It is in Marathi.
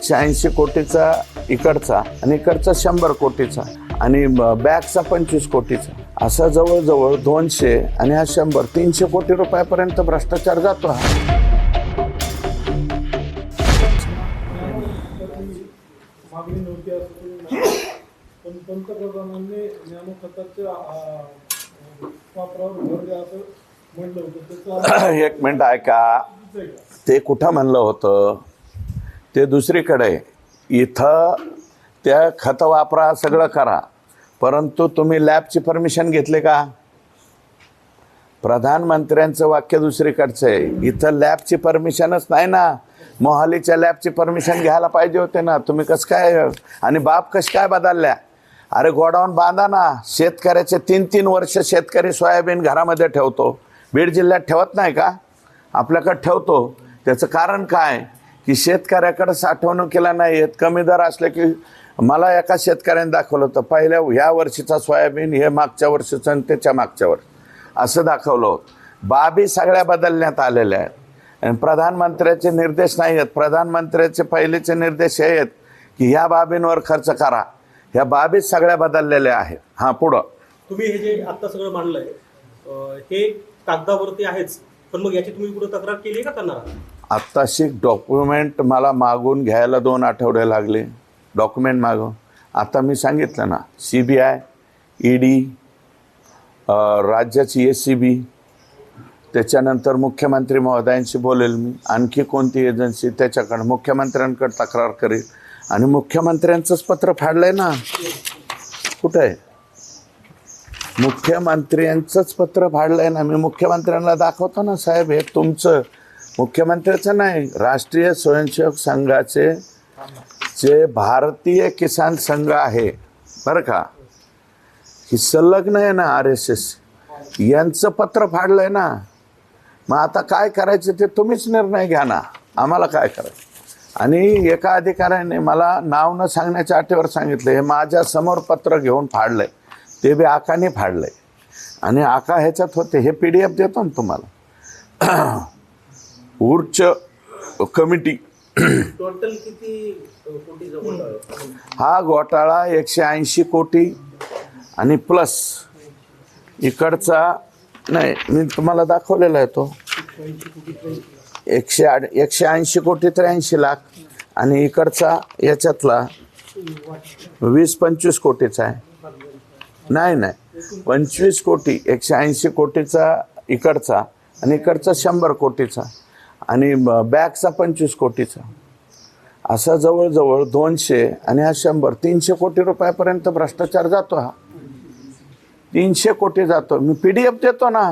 180 कोटीचा इकडचा आणि इकडचा 100 कोटीचा आणि बॅगचा 25 कोटीचा, असा जवळजवळ 200 आणि हा 100 300 कोटी रुपयापर्यंत भ्रष्टाचार जातो हा. मागणी नव्हती असं पण पंतप्रधानांनी ज्ञानखताच्या वापरावर भर द्या असं म्हणलं होतं. त्याचा एक मिनिट ऐका, ते कुठं म्हणलं होतं ते दुसरीकडे. इथं त्या खत वापरा सगळं करा, परंतु तुम्ही लॅबची परमिशन घेतली का? प्रधानमंत्र्यांचं वाक्य दुसरीकडचं आहे, इथं लॅबची परमिशनच नाही ना. मोहालीच्या लॅबची परमिशन घ्यायला पाहिजे होते ना. तुम्ही कसं काय आणि बाप कश काय बदलल्या? अरे गोडाऊन बांधा ना. शेतकऱ्याचे 3-3 वर्ष शेतकरी सोयाबीन घरामध्ये ठेवतो. बीड जिल्ह्यात ठेवत नाही का? आपल्याकडे ठेवतो. त्याचं कारण काय की शेतकऱ्याकडे साठवणुकीला नाही येत. कमी दर असले की मला एका शेतकऱ्याने दाखवलं होतं, पहिल्या ह्या वर्षीचा सोयाबीन हे मागच्या वर्षीचं आणि त्याच्या मागच्या वर्षी असं दाखवलं होतं. बाबी सगळ्या बदलण्यात आलेल्या आहेत आणि प्रधानमंत्र्याचे निर्देश नाही आहेत. प्रधानमंत्र्याचे पहिलेचे निर्देश हे आहेत की ह्या बाबींवर खर्च करा. ह्या बाबी सगळ्या बदललेल्या आहेत. हां, पुढं तुम्ही हे जे आता सगळं मांडलंय हे कागदावरती आहेच, पण मग याची तुम्ही कुठं तक्रार केली का करणार? आत्ताशी डॉक्युमेंट मला मागून घ्यायला 2 आठवडे लागले. डॉक्युमेंट मागून आता मी सांगितलं ना, CBI, ED, राज्याची SCB, त्याच्यानंतर मुख्यमंत्री महोदयांशी बोलेल मी. आणखी कोणती एजन्सी त्याच्याकडं मुख्यमंत्र्यांकडे तक्रार करेल. आणि मुख्यमंत्र्यांचंच पत्र फाडलंय ना. कुठं आहे? मुख्यमंत्र्यांचंच पत्र फाडलंय ना. मी मुख्यमंत्र्यांना दाखवतो ना, साहेब हे तुमचं, मुख्यमंत्र्याचं नाही, राष्ट्रीय स्वयंसेवक संघाचे जे भारतीय किसान संघ आहे बरं का, ही संलग्न आहे ना RSS, यांचं पत्र फाडलंय ना. मग आता काय करायचं ते तुम्हीच निर्णय घ्या ना, आम्हाला काय करायचं. आणि एका अधिकाऱ्याने मला नाव न सांगण्याच्या अटीवर सांगितलं हे माझ्या समोर पत्र घेऊन फाडलंय, ते बी आकाने फाडलंय. आणि आका ह्याच्यात होते, हे PDF देतो ना तुम्हाला. उच्च कमिटी टोटल किती कोटीचा घोटाळा? हा घोटाळा 180 कोटी आणि प्लस इकडचा नाही, मी तुम्हाला दाखवलेला आहे तो 180 कोटी 83 लाख आणि इकडचा याच्यातला 20-25 कोटीचा आहे. नाही 25 कोटी, 180 कोटीचा इकडचा आणि इकडचा 100 कोटीचा आणि बॅगचा 25 कोटीचा, असा जवळजवळ 200 आणि हा 100 300 कोटी रुपयापर्यंत भ्रष्टाचार जातो. हा 300 कोटी जातो. मी PDF देतो ना.